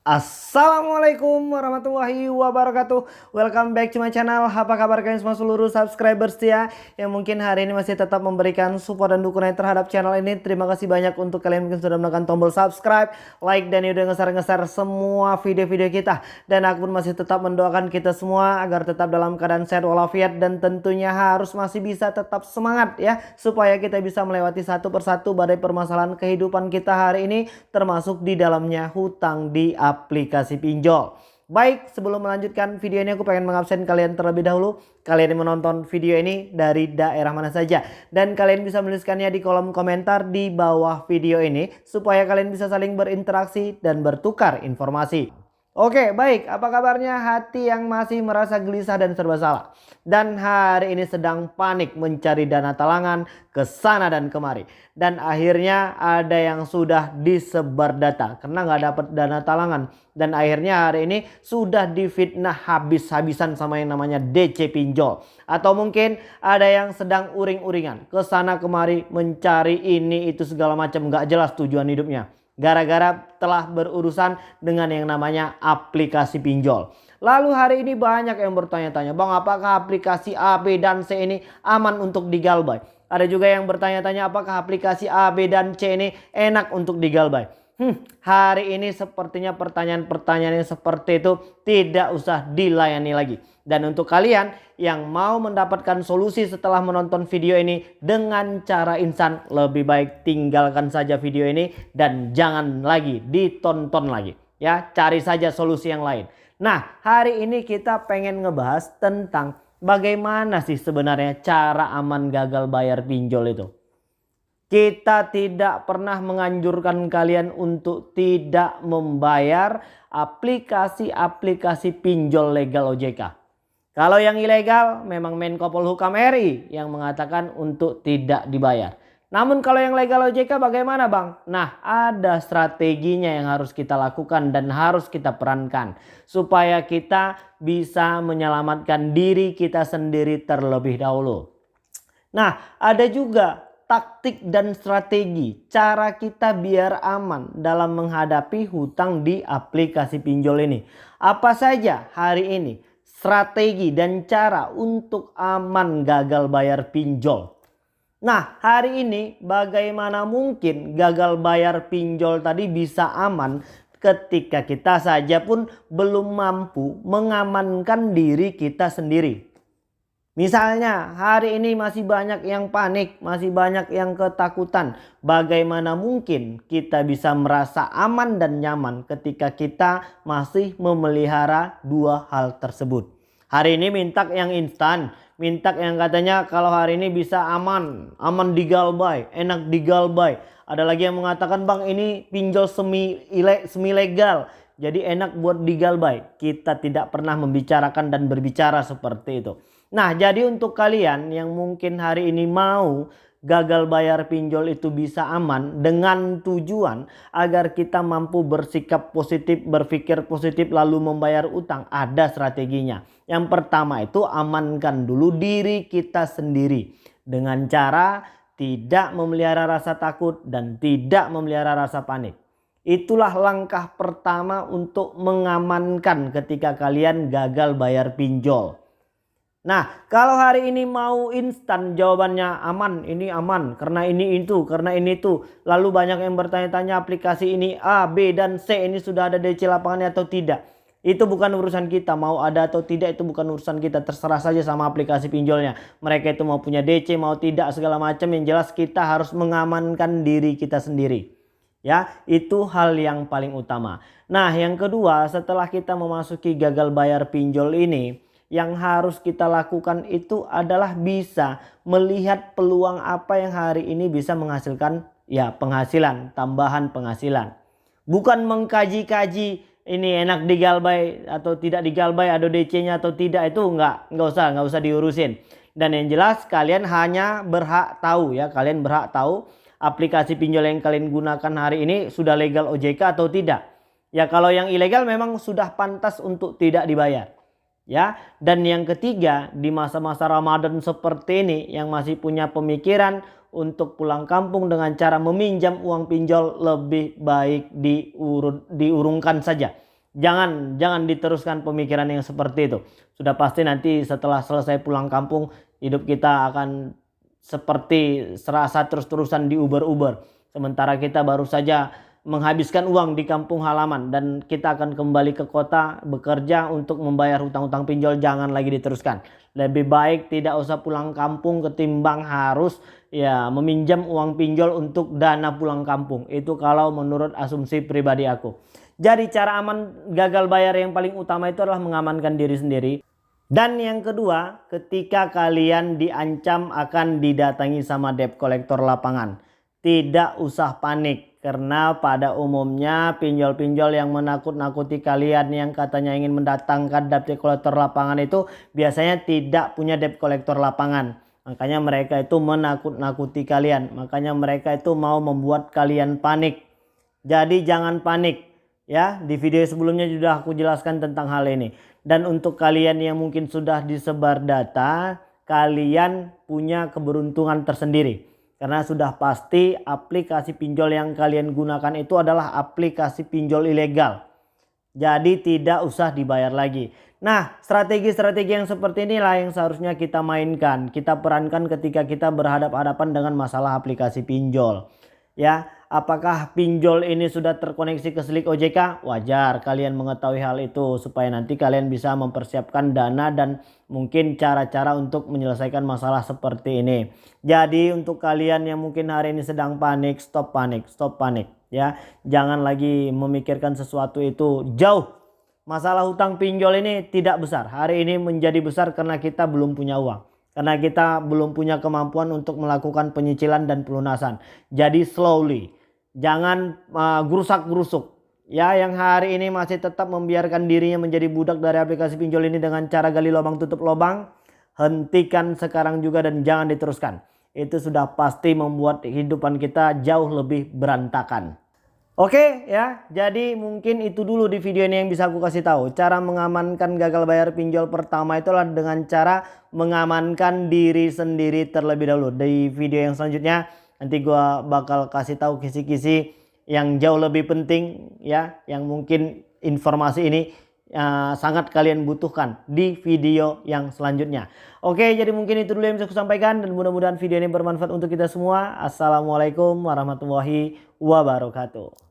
Assalamualaikum warahmatullahi wabarakatuh. Welcome back to my channel. Apa kabar kalian semua seluruh subscribers ya, yang mungkin hari ini masih tetap memberikan support dan dukungan terhadap channel ini. Terima kasih banyak untuk kalian mungkin sudah menekan tombol subscribe, like, dan udah ngeser-ngeser semua video-video kita. Dan aku pun masih tetap mendoakan kita semua agar tetap dalam keadaan sehat walafiat, dan tentunya harus masih bisa tetap semangat ya, supaya kita bisa melewati satu persatu badai permasalahan kehidupan kita hari ini, termasuk di dalamnya hutang di aplikasi pinjol. Baik, sebelum melanjutkan video ini aku pengen mengabsen kalian terlebih dahulu. Kalian yang menonton video ini dari daerah mana saja, dan kalian bisa menuliskannya di kolom komentar di bawah video ini supaya kalian bisa saling berinteraksi dan bertukar informasi. Oke, baik. Apa kabarnya hati yang masih merasa gelisah dan serba salah, dan hari ini sedang panik mencari dana talangan ke sana dan kemari, dan akhirnya ada yang sudah disebar data karena nggak dapat dana talangan, dan akhirnya hari ini sudah difitnah habis-habisan sama yang namanya DC pinjol. Atau mungkin ada yang sedang uring-uringan ke sana kemari mencari ini itu segala macam, nggak jelas tujuan hidupnya, gara-gara telah berurusan dengan yang namanya aplikasi pinjol. Lalu hari ini banyak yang bertanya-tanya, Bang, apakah aplikasi A, B, dan C ini aman untuk digalbay? Ada juga yang bertanya-tanya, apakah aplikasi A, B, dan C ini enak untuk digalbay? Hari ini sepertinya pertanyaan-pertanyaan yang seperti itu tidak usah dilayani lagi. Dan untuk kalian yang mau mendapatkan solusi setelah menonton video ini dengan cara instan, lebih baik tinggalkan saja video ini dan jangan lagi ditonton lagi. Ya, cari saja solusi yang lain. Nah, hari ini kita pengen ngebahas tentang bagaimana sih sebenarnya cara aman gagal bayar pinjol itu. Kita tidak pernah menganjurkan kalian untuk tidak membayar aplikasi-aplikasi pinjol legal OJK. Kalau yang ilegal memang Menko Polhukam RI yang mengatakan untuk tidak dibayar. Namun kalau yang legal OJK bagaimana, Bang? Nah, ada strateginya yang harus kita lakukan dan harus kita perankan supaya kita bisa menyelamatkan diri kita sendiri terlebih dahulu. Nah, ada juga taktik dan strategi cara kita biar aman dalam menghadapi hutang di aplikasi pinjol ini. Apa saja hari ini strategi dan cara untuk aman gagal bayar pinjol? Nah, hari ini bagaimana mungkin gagal bayar pinjol tadi bisa aman ketika kita saja pun belum mampu mengamankan diri kita sendiri. Misalnya hari ini masih banyak yang panik, masih banyak yang ketakutan. Bagaimana mungkin kita bisa merasa aman dan nyaman ketika kita masih memelihara dua hal tersebut? Hari ini minta yang instan, minta yang katanya kalau hari ini bisa aman digalbay, enak digalbay. Ada lagi yang mengatakan, Bang, ini pinjol semi legal, jadi enak buat digalbay. Kita tidak pernah membicarakan dan berbicara seperti itu. Nah, jadi untuk kalian yang mungkin hari ini mau gagal bayar pinjol itu bisa aman dengan tujuan agar kita mampu bersikap positif, berpikir positif lalu membayar utang, ada strateginya. Yang pertama itu amankan dulu diri kita sendiri dengan cara tidak memelihara rasa takut dan tidak memelihara rasa panik. Itulah langkah pertama untuk mengamankan ketika kalian gagal bayar pinjol. Nah, kalau hari ini mau instan jawabannya aman, ini aman karena ini itu, karena ini itu. Lalu banyak yang bertanya-tanya aplikasi ini A, B, dan C ini sudah ada DC lapangannya atau tidak. Itu bukan urusan kita, mau ada atau tidak itu bukan urusan kita. Terserah saja sama aplikasi pinjolnya. Mereka itu mau punya DC, mau tidak, segala macam. Yang jelas kita harus mengamankan diri kita sendiri. Ya, itu hal yang paling utama. Nah, yang kedua, setelah kita memasuki gagal bayar pinjol ini, yang harus kita lakukan itu adalah bisa melihat peluang apa yang hari ini bisa menghasilkan ya penghasilan, tambahan penghasilan. Bukan mengkaji-kaji ini enak digalbay atau tidak digalbay, ada DC-nya atau tidak, itu nggak usah diurusin. Dan yang jelas kalian hanya berhak tahu ya, kalian berhak tahu aplikasi pinjol yang kalian gunakan hari ini sudah legal OJK atau tidak. Ya, kalau yang ilegal memang sudah pantas untuk tidak dibayar. Ya, dan yang ketiga, di masa-masa Ramadan seperti ini yang masih punya pemikiran untuk pulang kampung dengan cara meminjam uang pinjol, lebih baik diurungkan saja. Jangan diteruskan pemikiran yang seperti itu. Sudah pasti nanti setelah selesai pulang kampung, hidup kita akan seperti serasa terus-terusan diuber-uber. Sementara kita baru saja menghabiskan uang di kampung halaman dan kita akan kembali ke kota bekerja untuk membayar hutang-hutang pinjol. Jangan lagi diteruskan. Lebih baik tidak usah pulang kampung ketimbang harus meminjam uang pinjol untuk dana pulang kampung. Itu kalau menurut asumsi pribadi aku. Jadi cara aman gagal bayar yang paling utama itu adalah mengamankan diri sendiri. Dan yang kedua, ketika kalian diancam akan didatangi sama debt collector lapangan, tidak usah panik. Karena pada umumnya pinjol-pinjol yang menakut-nakuti kalian yang katanya ingin mendatangkan debt collector lapangan itu biasanya tidak punya debt collector lapangan. Makanya mereka itu menakut-nakuti kalian. Makanya mereka itu mau membuat kalian panik. Jadi jangan panik. Ya, di video sebelumnya sudah aku jelaskan tentang hal ini. Dan untuk kalian yang mungkin sudah disebar data, kalian punya keberuntungan tersendiri. Karena sudah pasti aplikasi pinjol yang kalian gunakan itu adalah aplikasi pinjol ilegal. Jadi tidak usah dibayar lagi. Nah, strategi-strategi yang seperti inilah yang seharusnya kita mainkan. Kita perankan ketika kita berhadapan-hadapan dengan masalah aplikasi pinjol. Ya, apakah pinjol ini sudah terkoneksi ke Slick OJK? Wajar kalian mengetahui hal itu supaya nanti kalian bisa mempersiapkan dana dan mungkin cara-cara untuk menyelesaikan masalah seperti ini. Jadi untuk kalian yang mungkin hari ini sedang panik, stop panik ya. Jangan lagi memikirkan sesuatu itu jauh. Masalah hutang pinjol ini tidak besar. Hari ini menjadi besar karena kita belum punya uang. Karena kita belum punya kemampuan untuk melakukan penyicilan dan pelunasan. Jadi slowly. Jangan gerusak-gerusuk. Ya, yang hari ini masih tetap membiarkan dirinya menjadi budak dari aplikasi pinjol ini dengan cara gali lubang tutup lubang. Hentikan sekarang juga dan jangan diteruskan. Itu sudah pasti membuat kehidupan kita jauh lebih berantakan. Oke ya, jadi mungkin itu dulu di video ini yang bisa aku kasih tahu. Cara mengamankan gagal bayar pinjol pertama itulah dengan cara mengamankan diri sendiri terlebih dahulu. Di video yang selanjutnya nanti gua bakal kasih tahu kisi-kisi yang jauh lebih penting ya, yang mungkin informasi ini sangat kalian butuhkan di video yang selanjutnya. Oke, jadi mungkin itu dulu yang bisa aku sampaikan dan mudah-mudahan video ini bermanfaat untuk kita semua. Assalamualaikum warahmatullahi wabarakatuh.